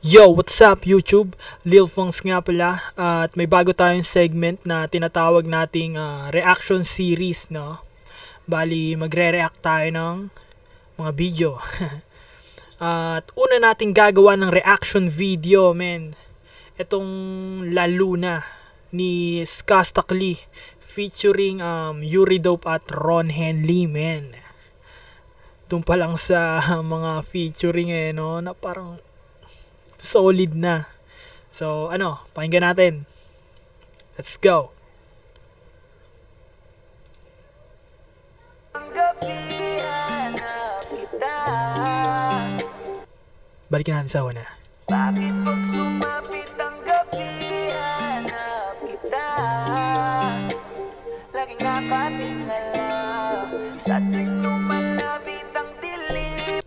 Yo, what's up YouTube? Lil Fongs nga pala at may bago tayong segment na tinatawag nating reaction series, no? Bali, magre-react tayo ng mga video. At una nating gagawa ng reaction video, men. Itong La Luna ni Skastak Lee featuring Yuri Dope at Ron Henley, men. Doon pa lang sa mga featuring no, na parang solid na. So, pakinggan natin. Let's go. Balikan natin sa una. Bakit pag sumapit ang gabi, hanap kita? Laging nakatingala sa tuwing lumalapit ang dilim.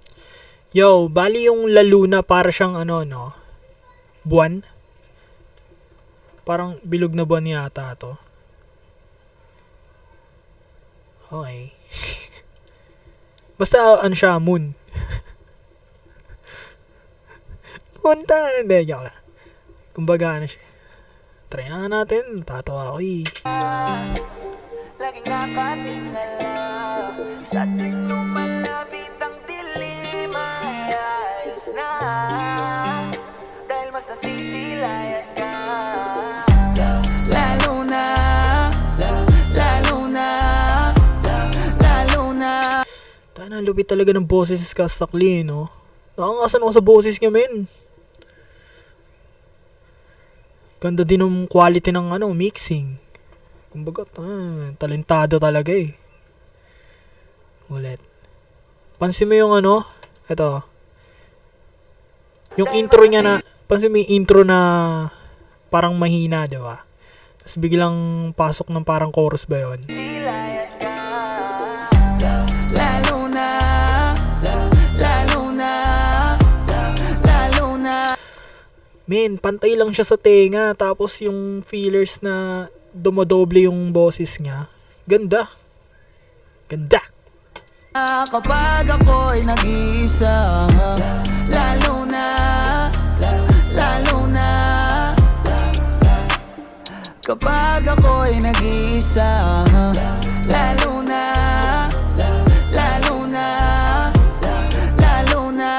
Yo, bali yung La Luna para siyang buwan. Parang bilog na buwan yata to. Okay. Basta siya, moon. Punta, hindi, joke lang. Kumbaga siya. Try na natin, tatawa ako eh. Laging nakatingala sa tuwing lumalapit ang dilim. Ay ayos na dahil mas nasisilayan ka. Lalo na, lalo na, lalo na. Tana, lupit talaga ng boses si Skastak Lee, no? Nakangasan ako sa boses niya, men. Ganda din ng quality ng mixing. Kumbaga, talentado talaga eh. Ulit. Pansin mo yung ito. Yung intro niya na, pansin mo yung intro na parang mahina, di ba? Tapos biglang pasok ng parang chorus ba yun? Lalo na, lalo na, lalo na. Men, pantay lang siya sa tenga. Tapos yung fillers na dumodoble yung boses niya. Ganda. Ganda. Kapag ako'y nag-iisa, lalo na, lalo na. Kapag ako'y nag-iisa, lalo na, lalo na, lalo na.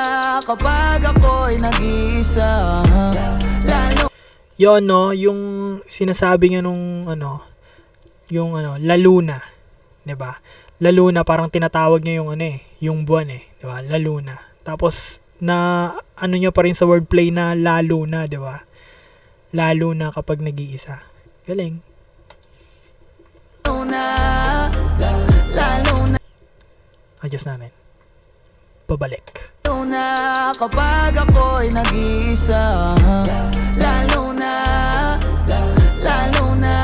Kapag ako'y nag-iisa, lalo. Yon, no, yung sinasabi niya nung yung La Luna, 'di ba? La Luna parang tinatawag niya yung yung buwan 'di ba? La Luna. Tapos na niya pa rin sa wordplay na La Luna, 'di ba? Lalo na kapag nag-iisa. Galing. Lalo na, lalo na. Adjust natin. Pabalik. Lalo na kapag ako'y nag-iisa, lalo na, lalo na.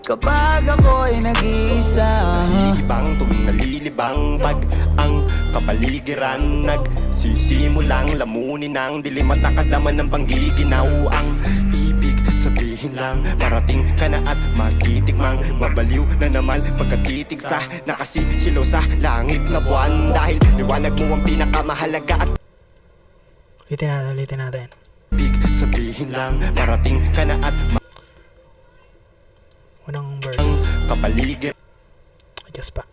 Kapag ako'y nag-iisa, Hihibang tuwing nalilibang pag ang kapaligiran nagsisimulang lamunin ng dilim at nakadaman ng panggiginaw. Ang ibig sabihin lang, parating ka na at matitikmang mabaliw na naman pagkatitig sa nakasisilaw sa langit na buwan. Dahil liwanag mo ang pinakamahalaga at Ulitin natin. ibig sabihin lang, parating ka na at Unang verse. kapaligiran. Adjust pa.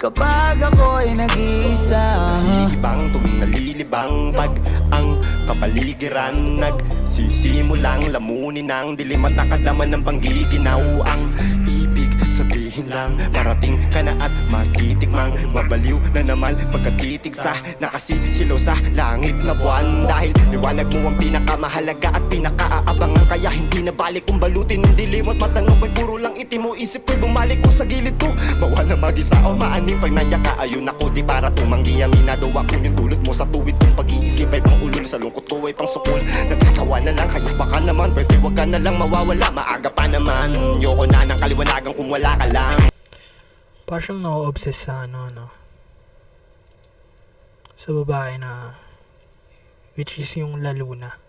kapag ako'y nag-iisa, Hihibang tuwing nalilibang pag ang kapaligiran nagsisimulang lamunin ng dilim at nakadaman ng panggiginaw. Ang ibig sabihin lang, parating ka na at matitikmang mabaliw na naman pagkatitig sa nakasisilaw sa langit na buwan. Dahil liwanag mo ang pinakamahalaga at pinakaaabangan, kaya hindi na balik kung balutin ng dilim at matanong ko'y puro lang itim mo. Isip ko'y bumalik ko sa gilid ko, mawa na mag-isa o maaning pag nandiyan ka. Ayun ako di para tumanggi, aminado ako yung dulot mo sa tuwid kong pag-iiskip ay pang ulol, sa lungkot ko ay pang sukul. Natatawa na lang, kaya baka naman pwede wag ka na lang mawawala, maaga pa naman. Yoko na ng kaliwanagan kung wala ka lang. Parang siyang na-obsess sa sa babae na which is yung La Luna.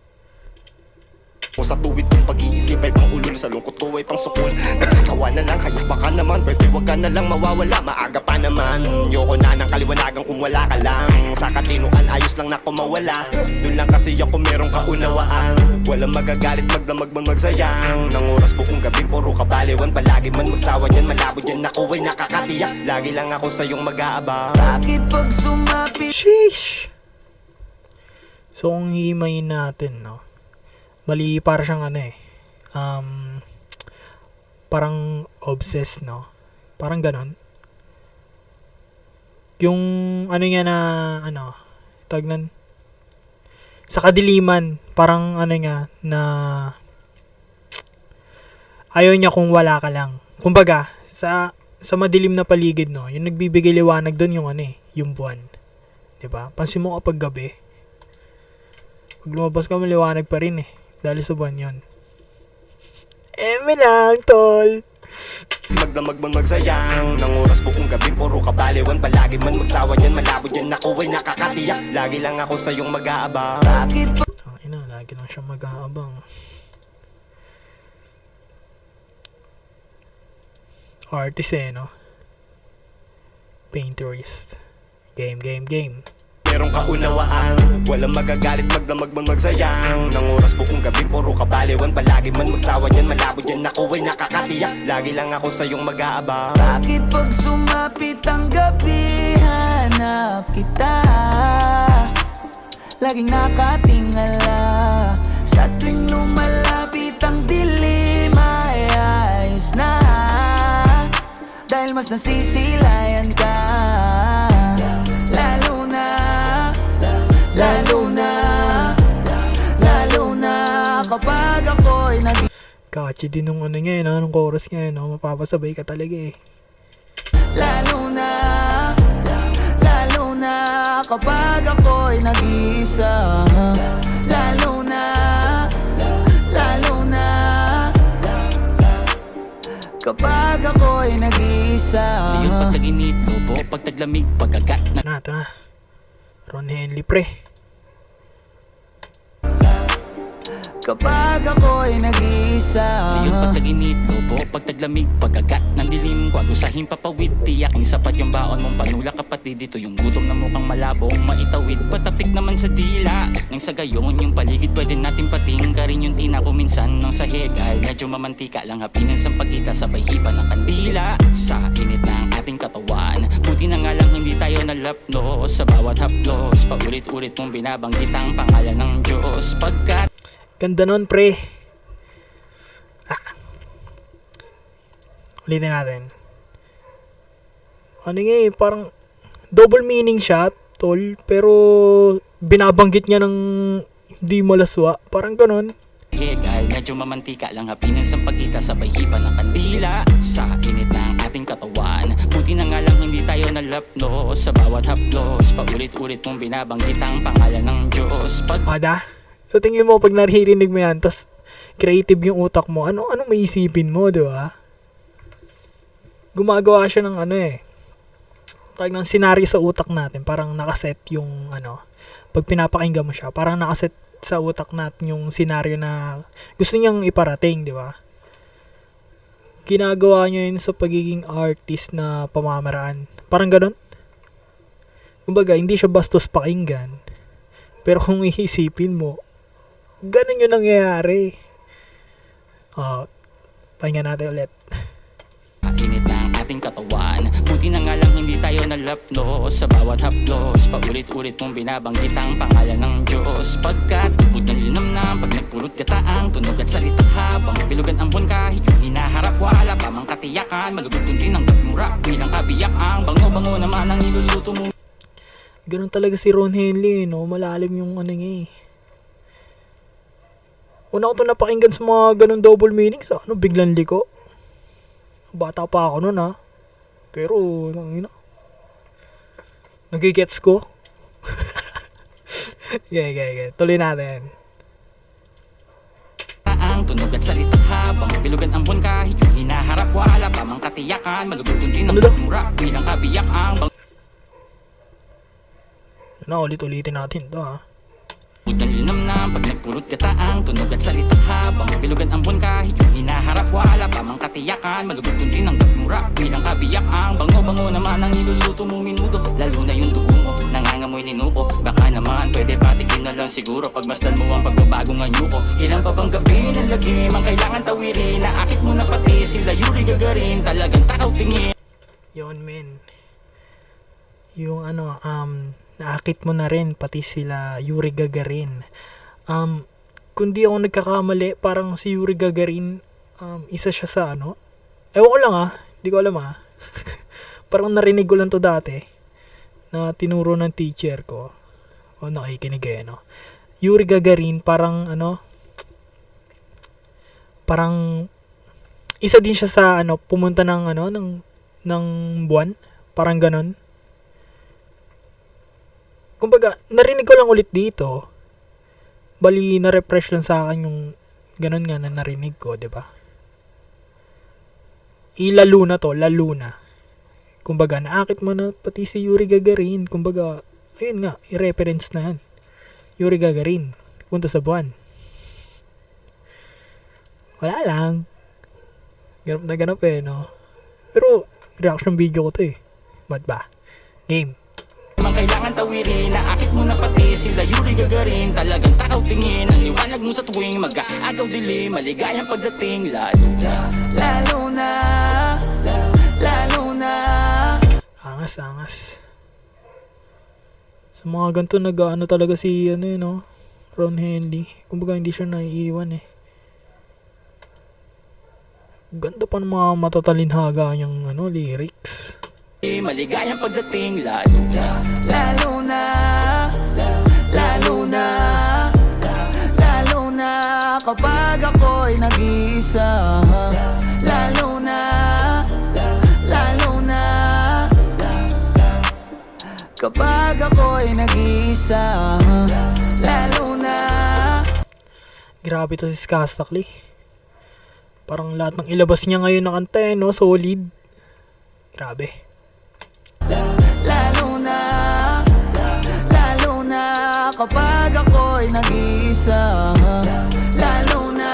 Kung sa tuwid kong pag-iiskip ay pang ulol, sa lungkot ko ay pang sukul. Nagkatawa na lang, kaya baka naman pwede wag ka na lang mawawala, maaga pa naman. Yoko na ng kaliwanagan kung wala ka lang. Sa katinuan ayos lang na kumawala. Doon lang kasi ako merong kaunawaan. Walang magagalit, magdamag man magsayang. Nang oras buong gabi, puro kabaliwan. Palagi man magsawa yan, malabo dyan ako ay nakakatiyak. Lagi lang ako sa iyong mag-aabang. Bakit pag sumapit Sheesh! So, kung himayin natin, no? Bali, para siyang ano eh. Parang obsessed, no? Parang ganon. Yung ano niya na, ano, tawag nun, sa kadiliman, parang ano niya, na ayaw niya kung wala ka lang. Kumbaga, sa madilim na paligid, no, yung nagbibigay liwanag doon yung ano eh, yung buwan. 'Di ba? Pansin mo kapag gabi, pag lumabas ka, maliwanag pa rin eh. Dahil sa buwan yun. Lang, tol. Magdamag man magsayang. Nang oras buong gabi, puro kabaliwan. Palagi man magsawa yan, malabo dyan ako ay nakakatiyak. Lagi lang ako sa iyong mag-aabang. Bakit pag Ang ina, lagi lang siya mag-aabang. Artist eh, no? Painterist. Game. Merong kaunawaan. Walang magagalit, magdamag man magsayang. Nang oras buong gabi, puro kabaliwan. Palagi man magsawa yan, malabo dyan ako ay nakakatiyak. Lagi lang ako sa iyong mag-aabang. Bakit pag sumapit ang gabi, hanap kita? Laging nakatingala. Sa tuwing lumalapit ang dilim, ay ayos na. Dahil mas nasisilayan ka. Lalo na kapag ako'y Catchy din nung ano niya, no? Nung chorus niya, no? Mapapasabay ka talaga eh. Lalo na kapag ako'y nag-iisa. Lalo na kapag ako'y nag-iisa. Ngayon pag naginit, lobo, pag taglamig, pagkagat na Ito na. Ron Henley, pre. Kapag ako'y nag-iisa. Ngayon pag naginit, lobo, pag taglamig, pagkagat ng dilim ko, agusahin papawid, tiyaking sapat yung baon mong panula kapatid. Ito yung gutom na mukhang malabong maitawid, patapik naman sa dila. Nang sa gayon, yung paligid pwede natin patingkarin. Yung tina ko minsan ng sahig ay medyo mamantika lang, hapinan sa pagkita, sabay hipa ng kandila. Sa init ng ating katawan, buti na nga lang hindi tayo nalapnos. Sa bawat haplos, paulit-ulit mong binabanggit ang pangalan ng Diyos. Pagkat Ganda nun, pre. Ulitin natin. Ano nga eh, parang double meaning siya, tol. Pero binabanggit niya ng hindi malaswa. Parang ganon. ay medyo mamantika lang, hapinan sa pagkita, sabay hipa ng kandila. Sa init ng ating katawan, buti na nga lang hindi tayo nalapnos. Sa bawat haplos, paulit-ulit mong binabanggit ang pangalan ng Diyos. Ada? So tingin mo pag naririnig mo yan, tas creative yung utak mo, ano maisipin mo, di ba? Gumagawa siya ng ano eh. Tawag ng senaryo sa utak natin, parang nakaset yung ano, pag pinapakinggan mo siya, parang nakaset sa utak natin yung senaryo na gusto niyang iparating, di ba? Ginagawa niya yun sa pagiging artist na pamamaraan. Parang ganun. Kumbaga, hindi siya bastos pakinggan. Pero kung iisipin mo, ganun yung nangyayari. Pahinga natin ulit. Init ng ating katawan, buti na nga lang hindi tayo nalapnos. Sa bawat haplos, paulit-ulit mong binabanggit ang pangalan ng Diyos. Pagkat ubod ng linam na pag nagpulot kataang tunog at salitang habang bilugan ang buwan kahit yung hinaharap wala pa mang katiyakan. Malugod din ang gagmura bilang kabiyak ang bango-bango naman ang niluluto mo. Ganun talaga si Ron Henley, no? Malalim yung ano niya eh. Una ko ito napakinggan sa mga ganun double meanings, biglang liko. Bata pa ako nun, ha? Pero, nagigets ko. Okay. Tuloy natin. Ang tunog at salitang habang bilugan ang buwan kahit yung hinaharap wala pa mang katiyakan. Malugod din ang gagmura bilang kabiyak ang Ulit-ulitin natin to, ha? Udang linam na pag nagpulot kataang tunog at salitang habang bilugan ang buwan kahit yung hinaharap wala pa mang katiyakan. Malugod din ang gagmura bilang kabiyak ang bango-bango naman ang niluluto mo minuto. Lalo na yung dugo mo nangangamo mo'y ninuko. Baka naman pwede patikin na lang siguro pagmasdan mo ang pagbabago ng nyuko. Ilang pa bang gabi ng lagim ang kailangan tawirin? Naakit mo na pati sila Yuri Gagarin. Talagang takaw tingin. Yon men. Yung naakit mo na rin pati sila Yuri Gagarin. Kung di ako nagkakamali, parang si Yuri Gagarin, isa siya sa ewan ko lang di ko alam parang narinig ko lang to dati na tinuro ng teacher ko o nakikinig Yuri Gagarin parang parang isa din siya sa pumunta ng ng buwan, parang ganon. Kumbaga narinig ko lang ulit dito, bali na-refresh lang sa akin yung ganon nga na narinig ko, 'di ba? Lalo na. Kumbaga, naakit mo na pati si Yuri Gagarin. Kumbaga, ayun nga, i-reference na yan. Yuri Gagarin, punta sa buwan. Wala lang. Ganap na ganap no? Pero, reaction video ko to Ba't ba? Game. Mang kailangan tawirin, naakit mo na pati sila Yuri Gagarin. Talagang takaw tingin, ang liwanag mo sa tuwing mag-aagaw dilim, maligayang pagdating. Lalo na Angas. Sa mga ganito talaga si Ron Henley. Kumbaga hindi siya naiiwan Ganda pa ng mga matatalinhaga yung lyrics. Maligayang pagdating. Lalo na kapag ako'y nag-iisa. Lalo na kapag ako'y nag-iisa. Lalo na. Grabe to si Skastakli. Parang lahat ng ilabas niya ngayon na kanta solid. Grabe. Lalo na kapag ako'y nag-iisa. Lalo na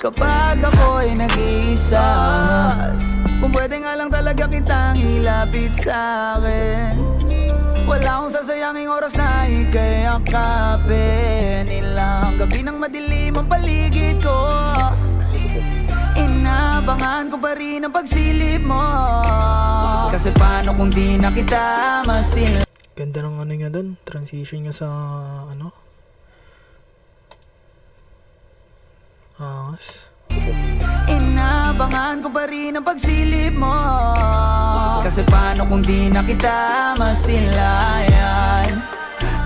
kapag ako'y nag-iisa. Kung pwede nga lang talaga kitang ilapit sa'kin, wala akong sasayanging oras na ika'y akapin. Ilang gabi ng madilim ang paligid ko, inabangan ko pa rin ang pagsilip mo. Kasi paano kung di na kita masin. Ganda ng niya dun. Transition niya sa Inabangan ko pa rin ang pagsilip mo. Kasi paano kung di na kita masilayan.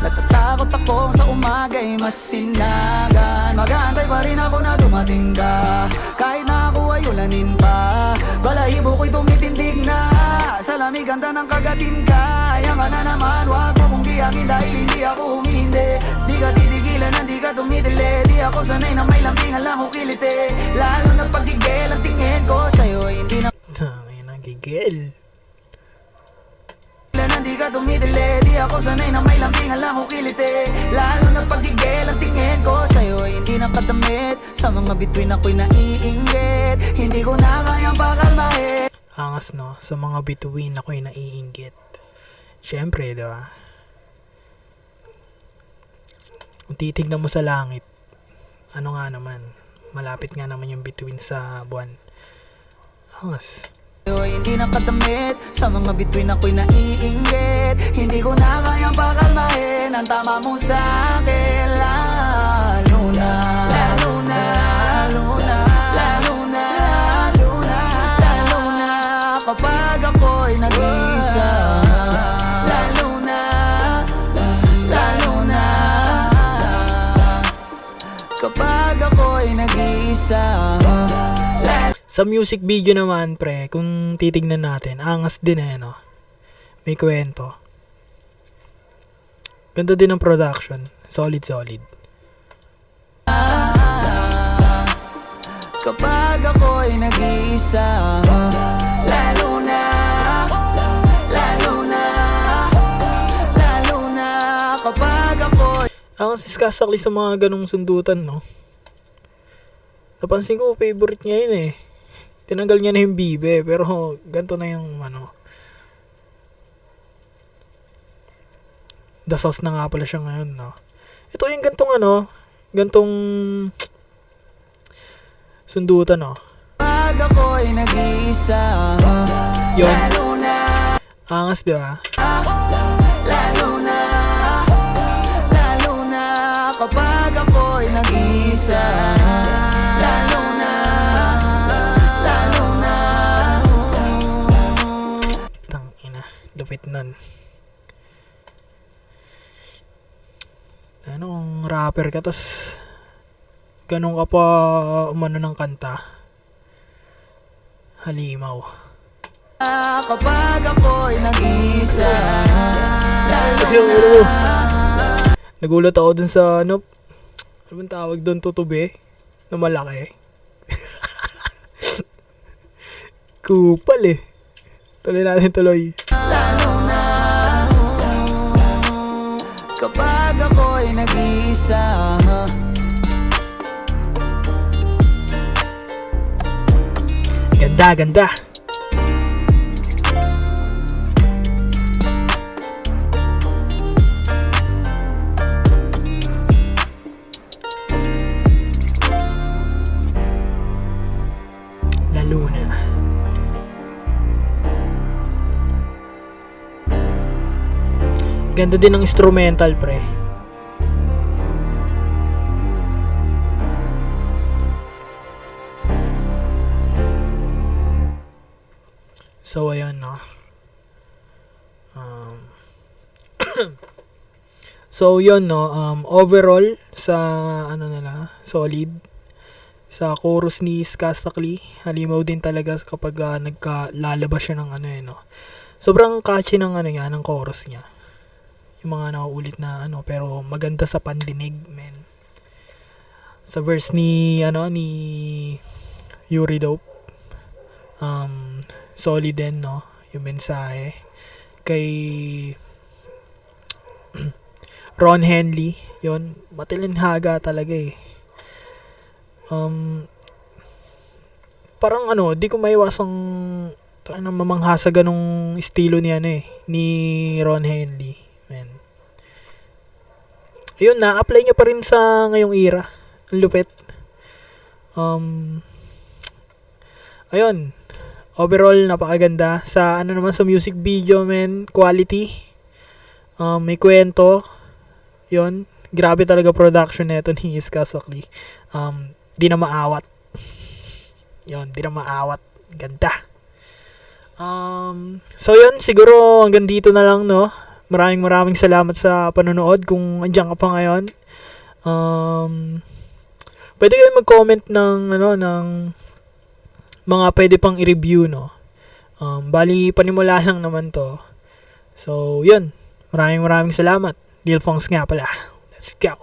Natatakot ako sa umaga'y masinagan. Mag-aantay pa rin ako na dumating ka, kahit na ako ay ulanin pa. Balahibo ko'y tumitindig na sa lamig ganda ng kagatin ka. Ayan ka na naman, wag mo kong giyangin dahil hindi ako humihindi. Di ka titigilan, hindi ka tumitili. Di ako sanay na may lambingan lang o kiliti. Lalo na pagigil ang tingin ko sa'yo, hindi na nagigil. Hindi ka tumitili, di ako sanay na may lambingan lang o kiliti. Lalo na pagigil ang tingin ko sa'yo, hindi nakadamit. Sa mga bituin ako'y naiinggit, hindi ko na kayang pakalmahin. Angas sa mga bituin ako'y naiinggit. Siyempre, diba? Kung titignan mo sa langit, nga naman, malapit nga naman yung bituin sa buwan. Angas. Hindi nakadamit, sa mga bituin ako'y naiinggit, hindi ko na kayang pakalmahin. Ang tama mo sa'kin, lalo na kapag ako'y nag-iisa. Lalo na kapag ako'y nag-iisa. Sa music video naman, pre, kung titignan natin, angas din may kwento. Ganda din ang production. Solid. Kapag ako'y nag-iisa. Lalo na kapag ako'y. Angas si Skastakli sa mga ganong sundutan, Napansin ko, favorite niya yun Tinanggal niya na yung bibe, pero ganito na yung ano. The sauce na nga pala siya ngayon, no? Ito yung gantong ano, gantong sundutan, no? Pag ako'y nag-iisa, Yun, lalo na, angas, di ba? lalo na, lalo na, kapag ako'y nag-iisa, lalo na, lalo na. Tangina, lupit nun. Ano kung rapper ka, tas ganun ka pa umano ng kanta. Halimaw. Kapag ako'y nag-iisa, Nagulat ako dun sa ano bang tawag dun, tutubi na malaki. Kupal eh. Tuloy natin tuloy. lalo na, kapag ako'y nag-iisa. Ganda, ganda. Lalo na. Ganda din ng instrumental, pre. So, ayan, no. So, yun, no. Overall, sa, ano nila, solid. Sa chorus ni Skastakli, halimaw din talaga kapag nagkalalabas siya ng ano, no. Sobrang catchy ng ano niya, ng chorus niya. Yung mga nauulit na ano, pero maganda sa pandinig, men. Sa verse ni, ano, ni Yuri Dope, solid din, no, yung mensahe. Kay Ron Henley, yun, matilinhaga talaga eh. Parang ano, di ko maiwasang mamangha sa ganong estilo ni ano eh, ni Ron Henley, man. Ayun, na-apply niya pa rin sa ngayong era. Ang lupit. Ayun, overall napakaganda. Sa ano naman, sa music video, men, quality, may kwento. Yun, grabe talaga production nito ni Skastakli. Di na maawat. Yun, di na maawat. Ganda. So yun, siguro hanggang dito na lang, no. Maraming salamat sa panonood. Kung andyan ka pa ngayon, pwede kayo mag-comment ng ano, ng mga pwede pang i-review, no. Bali panimula lang naman to. So yun, maraming salamat. Lil Fongs nga pala. Let's go.